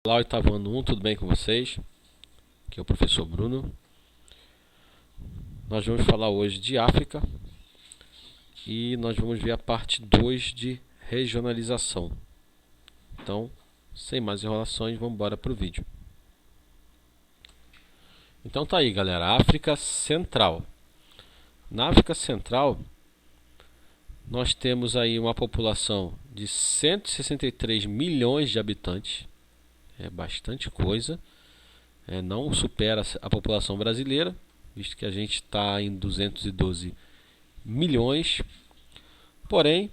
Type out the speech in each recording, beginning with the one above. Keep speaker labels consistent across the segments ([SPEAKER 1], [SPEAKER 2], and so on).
[SPEAKER 1] Olá, oitavo ano 1, tudo bem com vocês? Aqui é o professor Bruno. Nós vamos falar hoje de África e nós vamos ver a parte 2 de regionalização. Então, sem mais enrolações, vamos embora para o vídeo. Então tá aí, galera, África Central. Na África Central, nós temos aí uma população de 163 milhões de habitantes. É bastante coisa. Não supera a população brasileira, visto que a gente está em 212 milhões. Porém,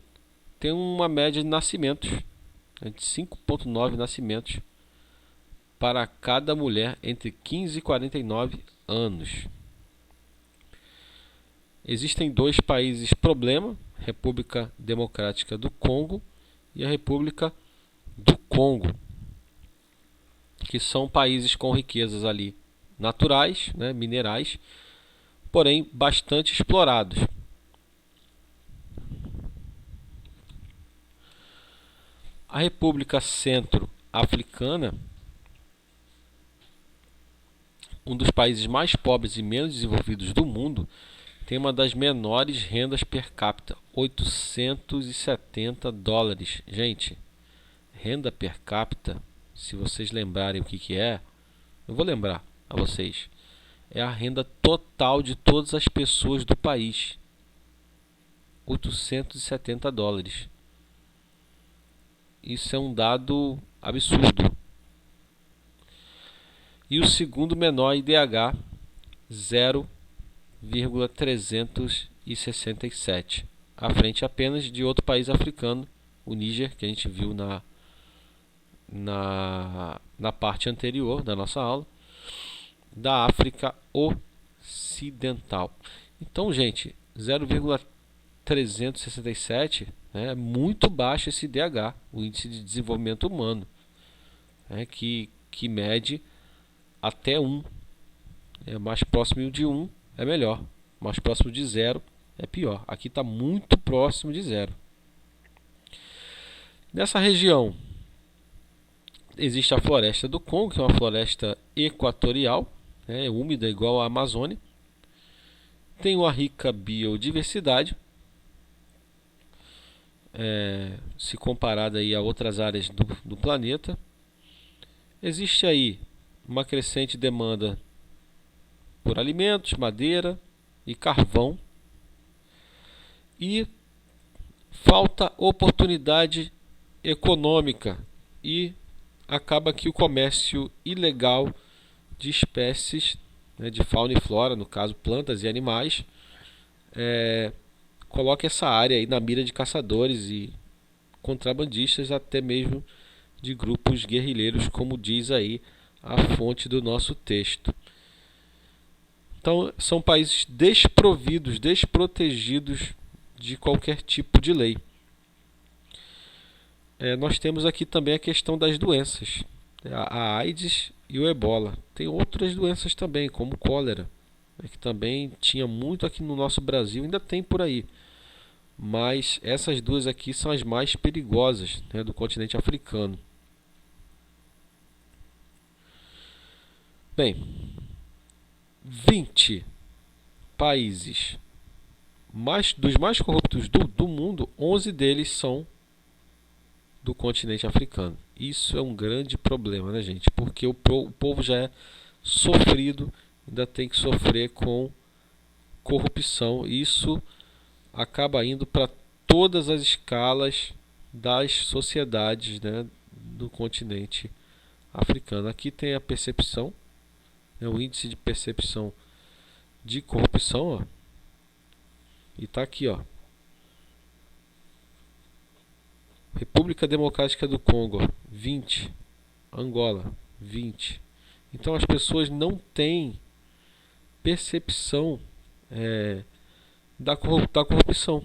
[SPEAKER 1] tem uma média de nascimentos, de 5,9 nascimentos para cada mulher entre 15 e 49 anos. Existem dois países problema, República Democrática do Congo e a República do Congo, que são países com riquezas ali naturais, minerais, porém bastante explorados. A República Centro-Africana, um dos países mais pobres e menos desenvolvidos do mundo, tem uma das menores rendas per capita, 870 dólares. Gente, renda per capita, se vocês lembrarem o que é, eu vou lembrar a vocês. É a renda total de todas as pessoas do país. 870 dólares. Isso é um dado absurdo. E o segundo menor IDH, 0,367. À frente apenas de outro país africano, o Níger, que a gente viu na parte anterior da nossa aula, da África Ocidental. Então, gente, 0,367 é muito baixo esse IDH, o Índice de Desenvolvimento Humano, que mede até 1. Mais próximo de 1 é melhor, mais próximo de 0 é pior. Aqui está muito próximo de 0. Nessa região existe a floresta do Congo, que é uma floresta equatorial, úmida igual à Amazônia. Tem uma rica biodiversidade, se comparada aí a outras áreas do planeta. Existe aí uma crescente demanda por alimentos, madeira e carvão. E falta oportunidade econômica e acaba que o comércio ilegal de espécies, de fauna e flora, no caso plantas e animais, coloca essa área aí na mira de caçadores e contrabandistas, até mesmo de grupos guerrilheiros, como diz aí a fonte do nosso texto. Então, são países desprovidos, desprotegidos de qualquer tipo de lei. Nós temos aqui também a questão das doenças, a AIDS e o Ebola. Tem outras doenças também, como cólera, que também tinha muito aqui no nosso Brasil, ainda tem por aí. Mas essas duas aqui são as mais perigosas, do continente africano. Bem, 20 países dos mais corruptos do mundo, 11 deles são do continente africano. Isso é um grande problema, gente? Porque o povo já é sofrido, ainda tem que sofrer com corrupção. Isso acaba indo para todas as escalas das sociedades, do continente africano. Aqui tem a percepção, o índice de percepção de corrupção, ó, e está aqui, ó. República Democrática do Congo, 20. Angola, 20. Então as pessoas não têm percepção da corrupção.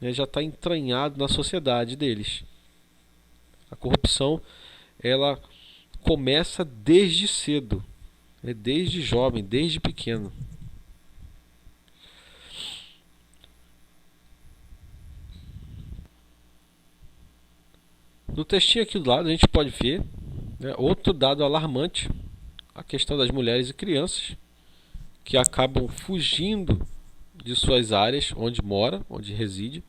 [SPEAKER 1] Já está entranhado na sociedade deles. A corrupção, ela começa desde cedo, desde jovem, desde pequeno. No textinho aqui do lado a gente pode ver né? Outro dado alarmante, a questão das mulheres e crianças que acabam fugindo de suas áreas onde mora, onde reside.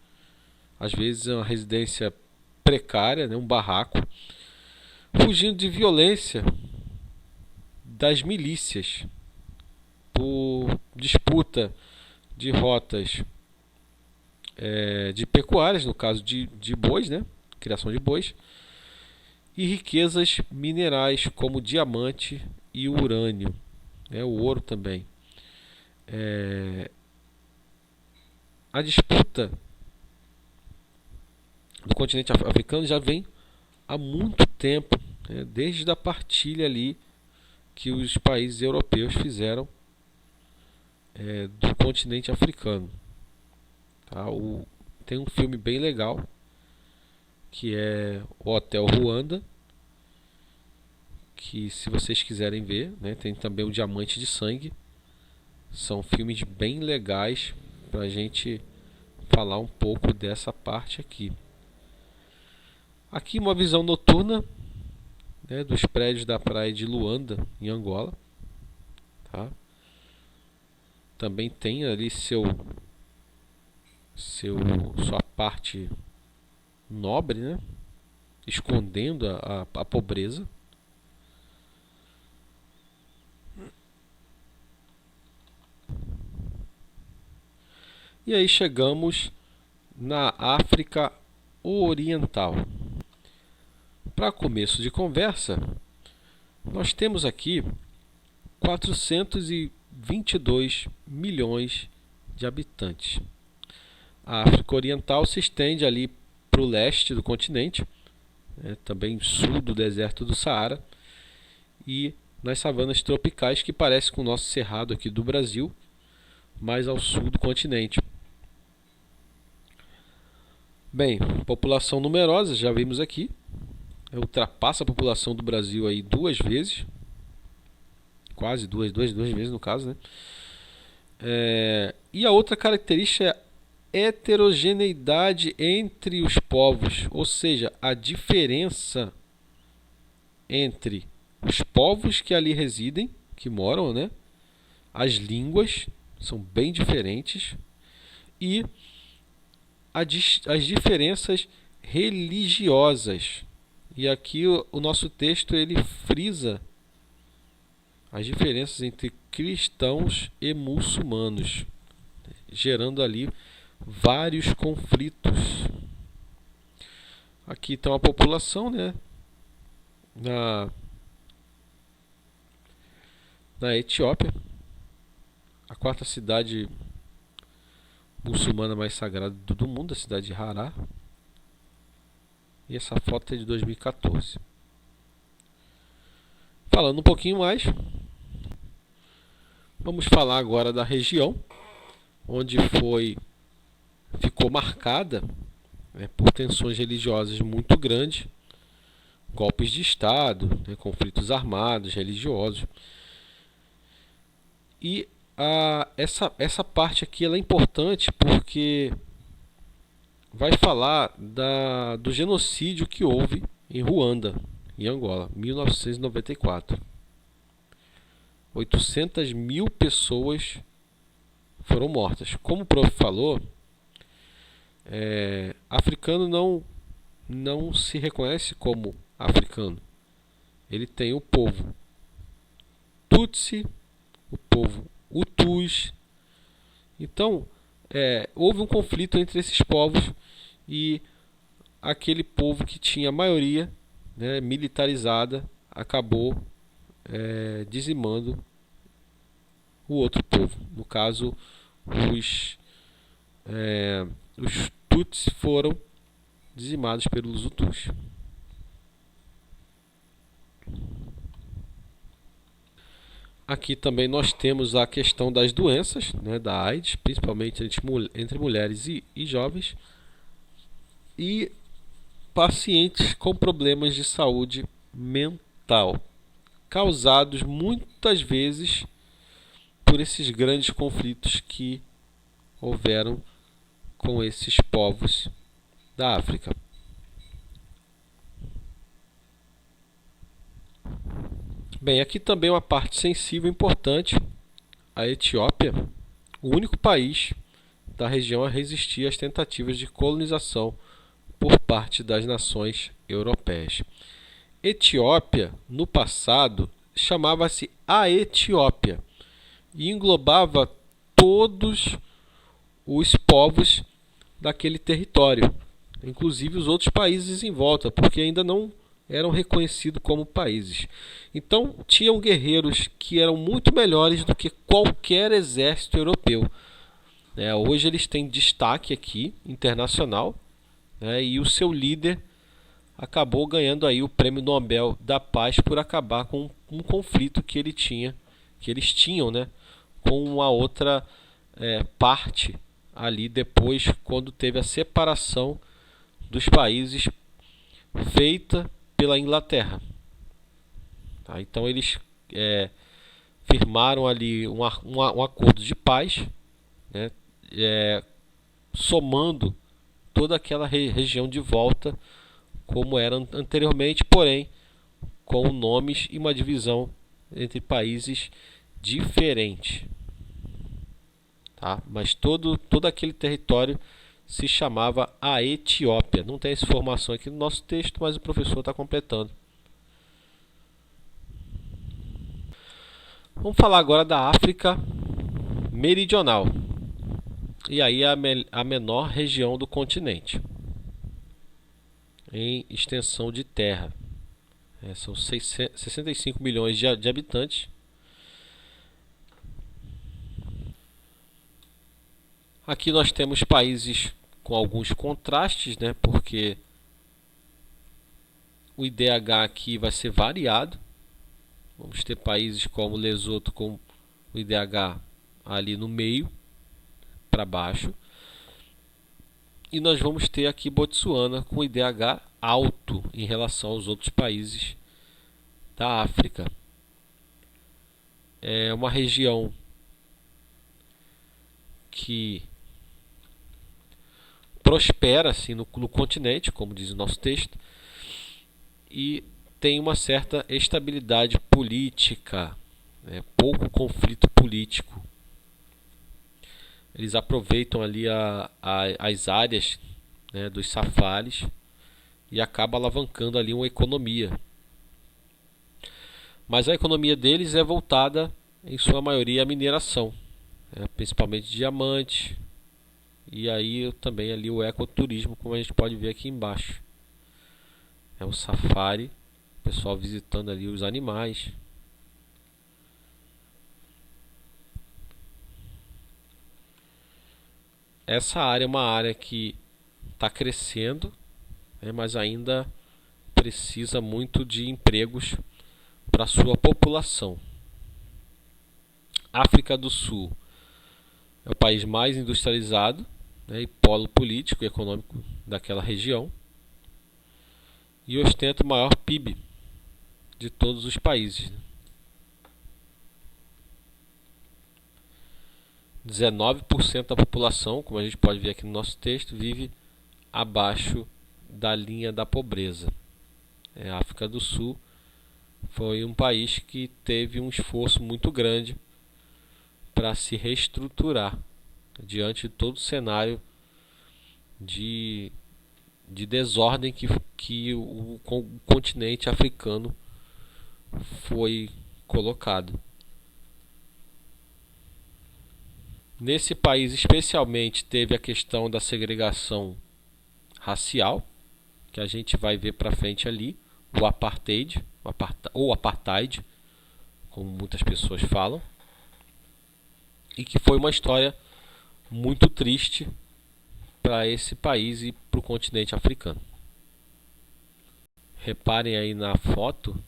[SPEAKER 1] Às vezes é uma residência precária, né? Um barraco, fugindo de violência das milícias por disputa de rotas de pecuárias, no caso de bois, né? Criação de bois, e riquezas minerais como diamante e urânio, né? O ouro também. A disputa do continente africano já vem há muito tempo, né? Desde a partilha ali que os países europeus fizeram do continente africano. Tá? Tem um filme bem legal que é o Hotel Ruanda, que se vocês quiserem ver, né, tem também o Diamante de Sangue. São filmes bem legais para a gente falar um pouco dessa parte aqui. Aqui uma visão noturna, né, dos prédios da praia de Luanda, em Angola. Tá? Também tem ali sua parte nobre, né, escondendo a pobreza. E aí chegamos na África Oriental. Para começo de conversa, nós temos aqui 422 milhões de habitantes. A África Oriental se estende ali para o leste do continente, também sul do deserto do Saara, e nas savanas tropicais que parece com o nosso cerrado aqui do Brasil, mais ao sul do continente. Bem, população numerosa, já vimos aqui, ultrapassa a população do Brasil aí 2 vezes, quase duas vezes no caso, né? E a outra característica é a heterogeneidade entre os povos, ou seja, a diferença entre os povos que ali residem, que moram, né? As línguas são bem diferentes e as diferenças religiosas. E aqui o nosso texto ele frisa as diferenças entre cristãos e muçulmanos, gerando ali vários conflitos. Aqui está uma população, né, na Etiópia, a quarta cidade muçulmana mais sagrada do mundo, a cidade de Hará. E essa foto é de 2014. Falando um pouquinho mais, vamos falar agora da região onde ficou marcada, né, por tensões religiosas muito grandes, golpes de Estado, né, conflitos armados, religiosos. E essa parte aqui ela é importante porque vai falar do genocídio que houve em Ruanda, em Angola, 1994. 800 mil pessoas foram mortas. Como o prof falou, africano não se reconhece como africano. Ele tem o povo Tutsi, o povo Hutus. Então, houve um conflito entre esses povos e aquele povo que tinha a maioria, né, militarizada acabou dizimando o outro povo. No caso, os Tutsis foram dizimados pelos Hutus. Aqui também nós temos a questão das doenças, né, da AIDS, principalmente entre mulheres e jovens, e pacientes com problemas de saúde mental, causados muitas vezes por esses grandes conflitos que houveram com esses povos da África. Bem, aqui também uma parte sensível importante, a Etiópia, o único país da região a resistir às tentativas de colonização por parte das nações europeias. Etiópia, no passado, chamava-se a Etiópia e englobava todos os povos daquele território, inclusive os outros países em volta, porque ainda não eram reconhecidos como países. Então, tinham guerreiros que eram muito melhores do que qualquer exército europeu. Hoje eles têm destaque aqui, internacional, e o seu líder acabou ganhando aí o Prêmio Nobel da Paz por acabar com um conflito que eles tinham, com uma outra parte ali depois, quando teve a separação dos países feita pela Inglaterra. Tá? Então eles firmaram ali um acordo de paz, né, somando toda aquela região de volta como era anteriormente, porém com nomes e uma divisão entre países diferentes. Tá? Mas todo aquele território se chamava a Etiópia. Não tem essa informação aqui no nosso texto, mas o professor está completando. Vamos falar agora da África Meridional. E aí a menor região do continente, em extensão de terra. São 65 milhões de habitantes. Aqui nós temos países com alguns contrastes, porque o IDH aqui vai ser variado. Vamos ter países como Lesoto com o IDH ali no meio, para baixo. E nós vamos ter aqui Botsuana com o IDH alto em relação aos outros países da África. É uma região que prospera assim, no continente, como diz o nosso texto, e tem uma certa estabilidade política, pouco conflito político. Eles aproveitam ali as áreas, dos safaris e acaba alavancando ali uma economia. Mas a economia deles é voltada, em sua maioria, à mineração, principalmente diamantes, e aí também ali o ecoturismo, como a gente pode ver aqui embaixo. É um safari, o pessoal visitando ali os animais. Essa área é uma área que está crescendo, mas ainda precisa muito de empregos para sua população. África do Sul é o país mais industrializado, e polo político e econômico daquela região, e ostenta o maior PIB de todos os países. 19% da população, como a gente pode ver aqui no nosso texto, vive abaixo da linha da pobreza. A África do Sul foi um país que teve um esforço muito grande para se reestruturar diante de todo o cenário de desordem que o continente africano foi colocado. Nesse país especialmente teve a questão da segregação racial, que a gente vai ver para frente ali, o apartheid, ou apartheid, como muitas pessoas falam, e que foi uma história muito triste para esse país e para o continente africano. Reparem aí na foto,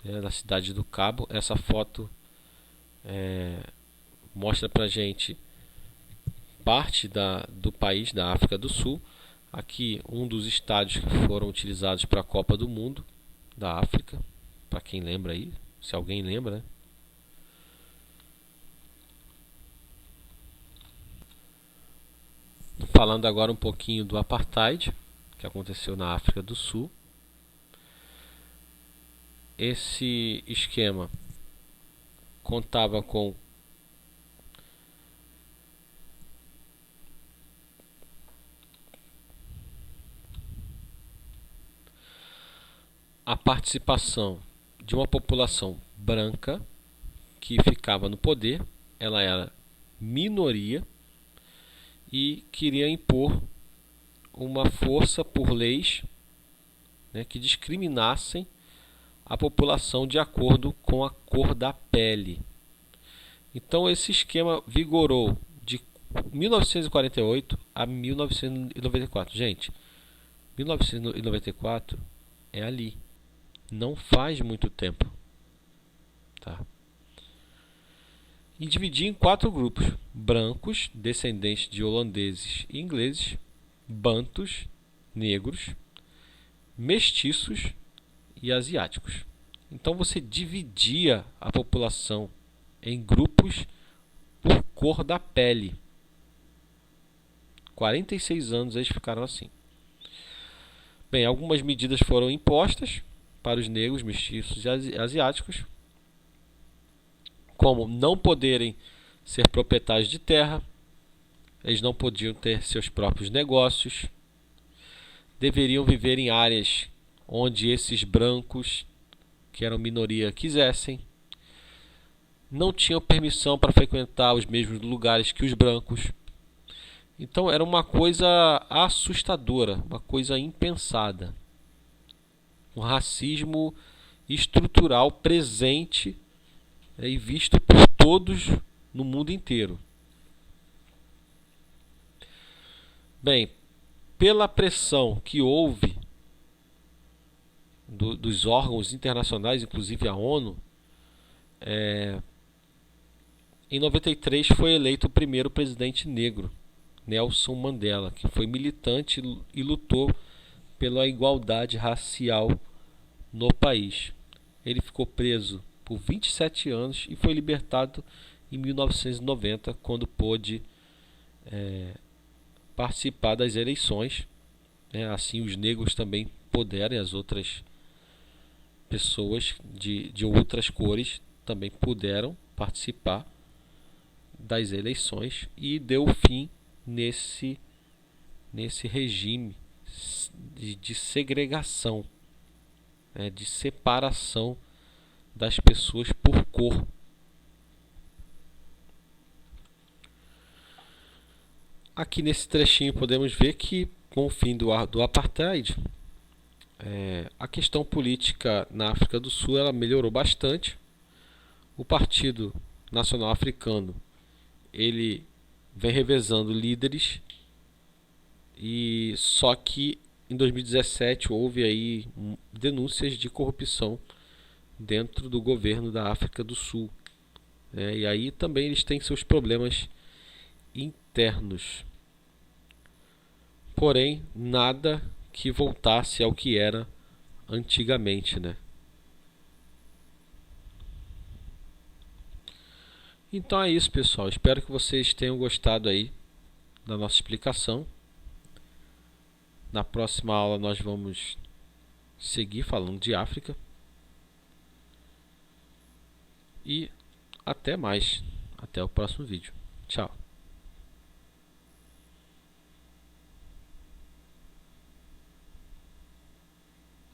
[SPEAKER 1] da cidade do Cabo. Essa foto mostra para a gente parte do país, da África do Sul. Aqui um dos estádios que foram utilizados para a Copa do Mundo da África, para quem lembra aí, se alguém lembra, Falando agora um pouquinho do apartheid, que aconteceu na África do Sul. esse esquema contava com a participação de uma população branca que ficava no poder. Ela era minoria e queria impor uma força por leis, né, que discriminassem a população de acordo com a cor da pele. Então esse esquema vigorou de 1948 a 1994. Gente, 1994 é ali, não faz muito tempo, tá? E dividia em 4 grupos: brancos, descendentes de holandeses e ingleses, bantus, negros, mestiços e asiáticos. Então você dividia a população em grupos por cor da pele. 46 anos eles ficaram assim. Bem, algumas medidas foram impostas para os negros, mestiços e asiáticos, como não poderem ser proprietários de terra, eles não podiam ter seus próprios negócios, deveriam viver em áreas onde esses brancos, que eram minoria, quisessem, não tinham permissão para frequentar os mesmos lugares que os brancos. Então era uma coisa assustadora, uma coisa impensada. Um racismo estrutural presente e visto por todos no mundo inteiro. Bem, pela pressão que houve dos órgãos internacionais, inclusive a ONU, em 93 foi eleito o primeiro presidente negro, Nelson Mandela, que foi militante e lutou pela igualdade racial no país. Ele ficou preso por 27 anos e foi libertado em 1990, quando pôde participar das eleições. Assim os negros também puderam, e as outras pessoas de outras cores também puderam participar das eleições, e deu fim nesse regime de segregação, de separação das pessoas por cor. Aqui nesse trechinho podemos ver que, com o fim do apartheid, a questão política na África do Sul ela melhorou bastante. O Partido Nacional Africano ele vem revezando líderes, e só que em 2017 houve aí denúncias de corrupção dentro do governo da África do Sul, e aí também eles têm seus problemas internos, porém nada que voltasse ao que era antigamente, né? Então é isso, pessoal. Espero que vocês tenham gostado aí da nossa explicação. Na próxima aula nós vamos seguir falando de África. E até mais. Até o próximo vídeo. Tchau.